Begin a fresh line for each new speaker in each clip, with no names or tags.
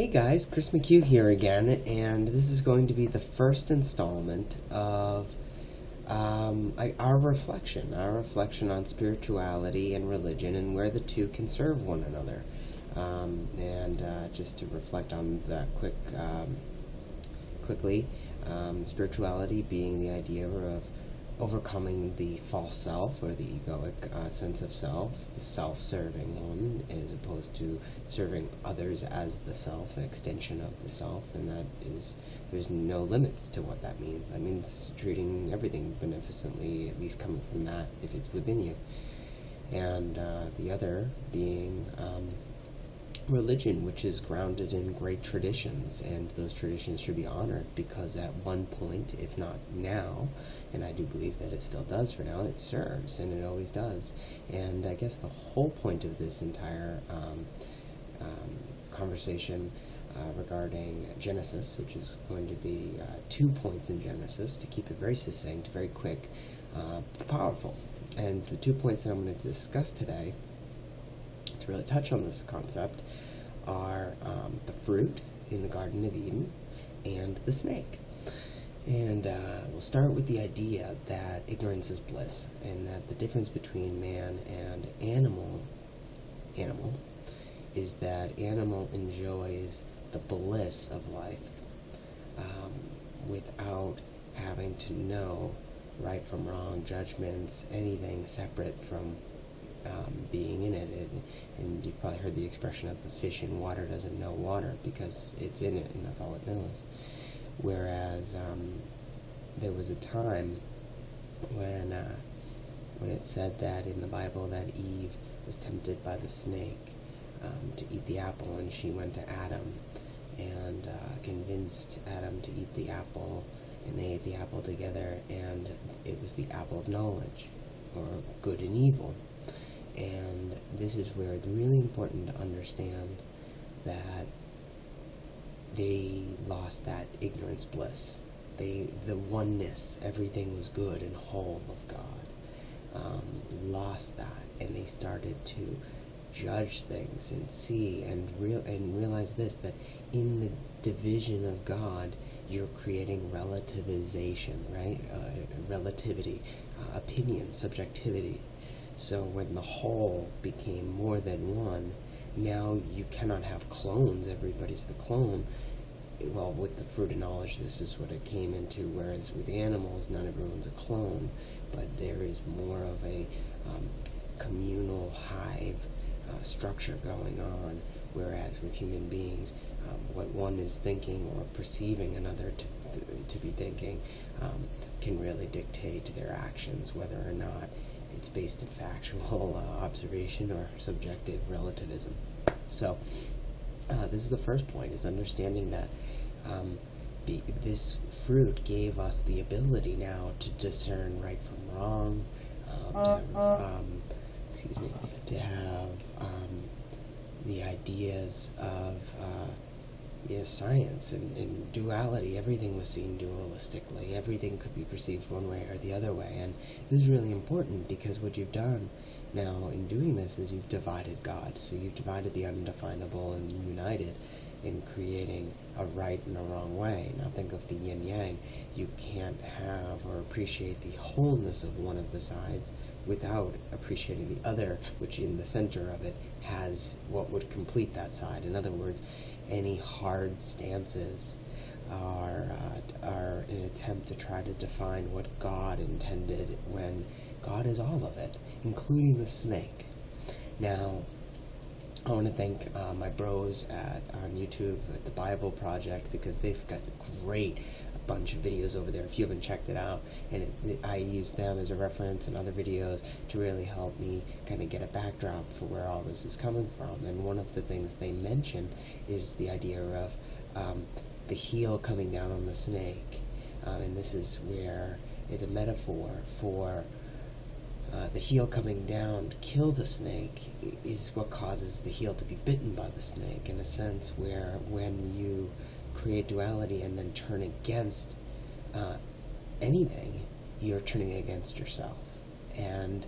Hey guys, Chris McHugh here again, and this is going to be the first installment of our reflection on spirituality and religion and where the two can serve one another. Just to reflect on that quickly, spirituality being the idea of overcoming the false self or the egoic sense of self, the self-serving one, as opposed to serving others as the self, an extension of the self, and that is, there's no limits to what that means. That means treating everything beneficently, at least coming from that, if it's within you. And the other being religion, which is grounded in great traditions, and those traditions should be honored because at one point, if not now, and I do believe that it still does for now, it serves, and it always does. And I guess the whole point of this entire conversation regarding Genesis, which is going to be 2 points in Genesis, to keep it very succinct, very quick, powerful. And the 2 points that I'm going to discuss today, to really touch on this concept, are the fruit in the Garden of Eden and the snake. And we'll start with the idea that ignorance is bliss, and that the difference between man and animal is that animal enjoys the bliss of life without having to know right from wrong, judgments, anything separate from being in it. And you've probably heard the expression of the fish in water doesn't know water because it's in it and that's all it knows. Whereas there was a time when it said that in the Bible that Eve was tempted by the snake to eat the apple, and she went to Adam and convinced Adam to eat the apple, and they ate the apple together, and it was the apple of knowledge, or good and evil. And this is where it's really important to understand that they lost that ignorance bliss. The oneness, everything was good and whole of God, lost that, and they started to judge things and see and realize this, that in the division of God, you're creating relativization, right? Relativity, opinion, subjectivity. So when the whole became more than one, now you cannot have clones. Everybody's the clone. Well, with the fruit of knowledge, this is what it came into, whereas with animals, not everyone's a clone, but there is more of a communal hive structure going on, whereas with human beings, what one is thinking or perceiving another to be thinking can really dictate their actions, whether or not it's based in factual observation or subjective relativism. So this is the first point, is understanding that this fruit gave us the ability now to discern right from wrong, to have the ideas of science and duality. Everything was seen dualistically. Everything could be perceived one way or the other way. And this is really important because what you've done now in doing this is you've divided God. So you've divided the undefinable and united in creating a right and a wrong way. Now think of the yin-yang. You can't have or appreciate the wholeness of one of the sides without appreciating the other, which in the center of it has what would complete that side. In other words, any hard stances are an attempt to try to define what God intended, when God is all of it, including the snake. Now, I want to thank my bros on YouTube at the Bible Project, because they've got a great bunch of videos over there if you haven't checked it out, and I use them as a reference and other videos to really help me kind of get a backdrop for where all this is coming from. And one of the things they mention is the idea of the heel coming down on the snake, and this is where it's a metaphor for the heel coming down to kill the snake is what causes the heel to be bitten by the snake, in a sense where when you create duality and then turn against anything, you're turning against yourself. And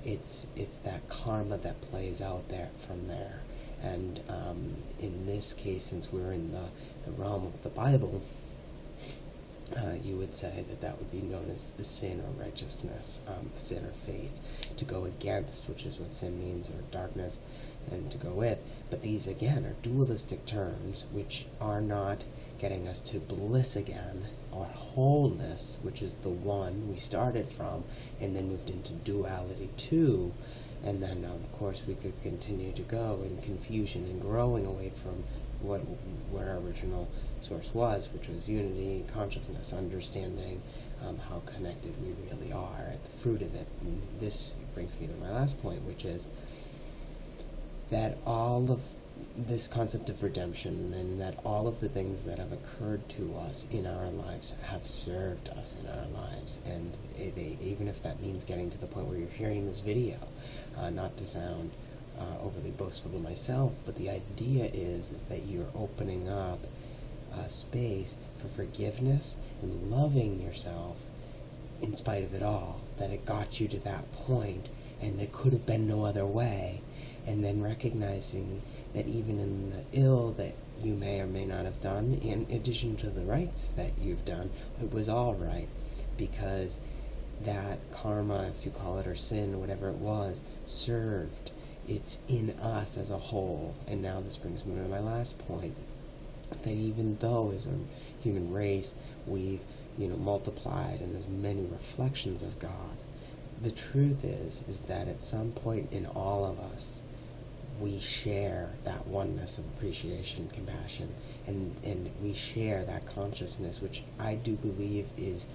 it's that karma that plays out there from there. And in this case, since we're in the realm of the Bible, you would say that that would be known as the sin or righteousness, sin or faith, to go against, which is what sin means, or darkness, and to go with. But these, again, are dualistic terms, which are not getting us to bliss again, or wholeness, which is the one we started from, and then moved into duality 2. And then, of course, we could continue to go in confusion and growing away from where our original source was, which was unity, consciousness, understanding how connected we really are at the fruit of it. And this brings me to my last point, which is that all of this concept of redemption, and that all of the things that have occurred to us in our lives have served us in our lives. And even if that means getting to the point where you're hearing this video, not to sound overly boastful to myself, but the idea is that you're opening up a space for forgiveness and loving yourself in spite of it all, that it got you to that point and it could have been no other way, and then recognizing that even in the ill that you may or may not have done, in addition to the rights that you've done, it was all right, because that karma, if you call it, or sin, whatever it was, served. It's in us as a whole. And now this brings me to my last point, that even though as a human race we've multiplied and there's many reflections of God, the truth is that at some point in all of us we share that oneness of appreciation, compassion, and we share that consciousness, which I do believe is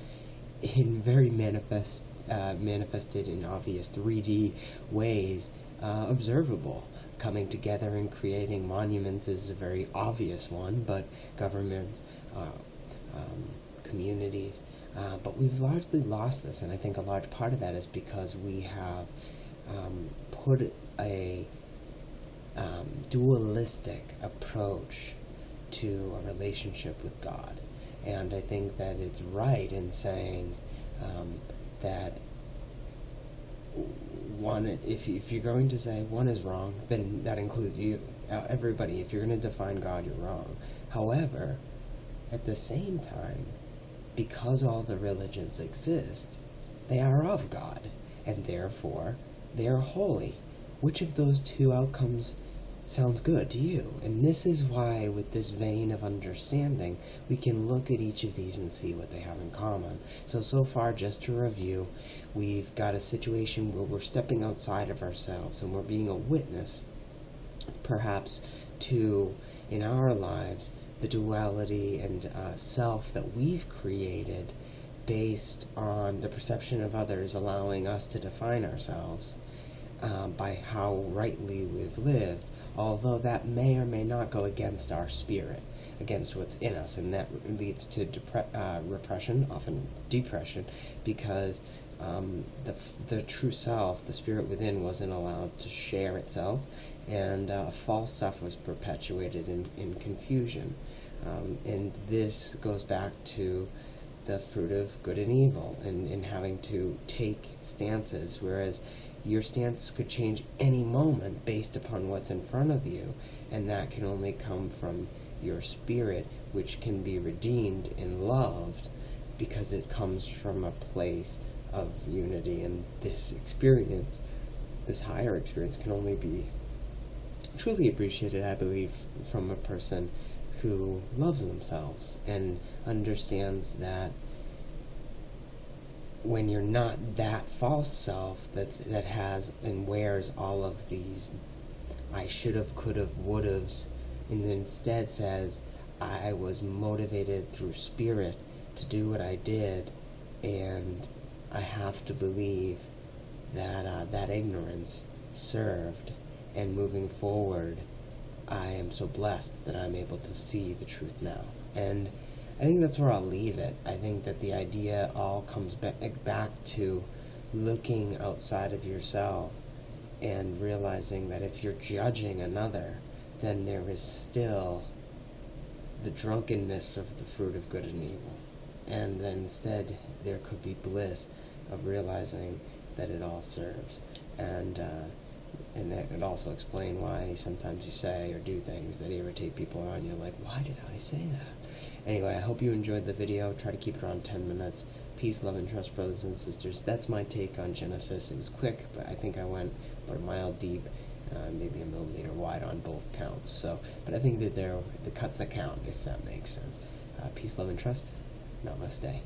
in very manifested in obvious 3D ways, observable. Coming together and creating monuments is a very obvious one, but governments, communities, but we've largely lost this, and I think a large part of that is because we have put a dualistic approach to a relationship with God. And I think that it's right in saying that one, if you're going to say one is wrong, then that includes you, everybody. If you're going to define God, you're wrong. However, at the same time, because all the religions exist, they are of God, and therefore they are holy. Which of those two outcomes sounds good to you? And this is why, with this vein of understanding, we can look at each of these and see what they have in common. So far, just to review, we've got a situation where we're stepping outside of ourselves and we're being a witness, perhaps, to, in our lives, the duality and self that we've created based on the perception of others, allowing us to define ourselves by how rightly we've lived, although that may or may not go against our spirit, against what's in us, and that leads to repression, often depression, because the true self, the spirit within, wasn't allowed to share itself, and a false self was perpetuated in confusion. And this goes back to the fruit of good and evil, and having to take stances, whereas your stance could change any moment based upon what's in front of you, and that can only come from your spirit, which can be redeemed and loved because it comes from a place of unity. And this experience, this higher experience, can only be truly appreciated, I believe, from a person who loves themselves and understands that when you're not that false self that has and wears all of these I should've, could've, would'ves, and instead says, I was motivated through spirit to do what I did, and I have to believe that that ignorance served, and moving forward, I am so blessed that I'm able to see the truth now. And I think that's where I'll leave it. I think that the idea all comes back to looking outside of yourself and realizing that if you're judging another, then there is still the drunkenness of the fruit of good and evil. And then instead there could be bliss of realizing that it all serves. And And that would also explain why sometimes you say or do things that irritate people around you, like, why did I say that? Anyway, I hope you enjoyed the video. Try to keep it around 10 minutes. Peace, love, and trust, brothers and sisters. That's my take on Genesis. It was quick, but I think I went about a mile deep, maybe a millimeter wide on both counts. So, but I think that they're the cuts that count, if that makes sense. Peace, love, and trust. Namaste.